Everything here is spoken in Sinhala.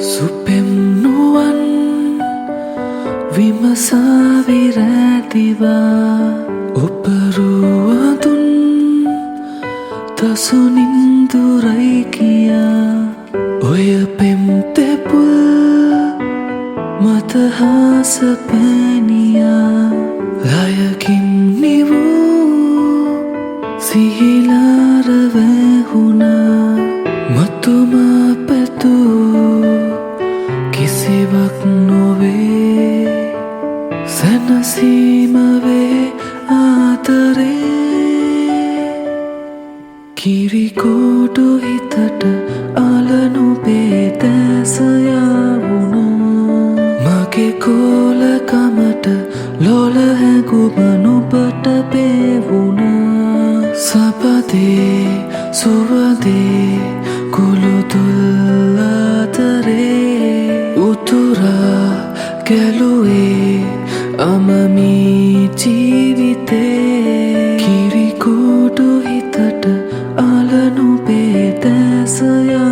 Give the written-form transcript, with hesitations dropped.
සුපෙම් නුවන් විමසා විරැතිවා ඔපරුවදුන් තසුනින්දුරයි කියා ඔය පෙම් තෙපුල් මතහාස පැනියා ලයකින් නිවූ සිහිලාර වැහුණා මතුමා පැtuu කිසිවක් නොවේ සැනසීම වේ ආතරේ කිරිකෝටු හිතට අලනු පේතැසයා වුණා මගේ කෝලකමට ලොල හැඟුමනුපට පේවුණා සපදේ සුවදේ කුළුතුල් අතරේ උතුරා ගැලුවේ අමමී ජීවිතේ කිරිකෝටු හිතට අලනු පේතැසයා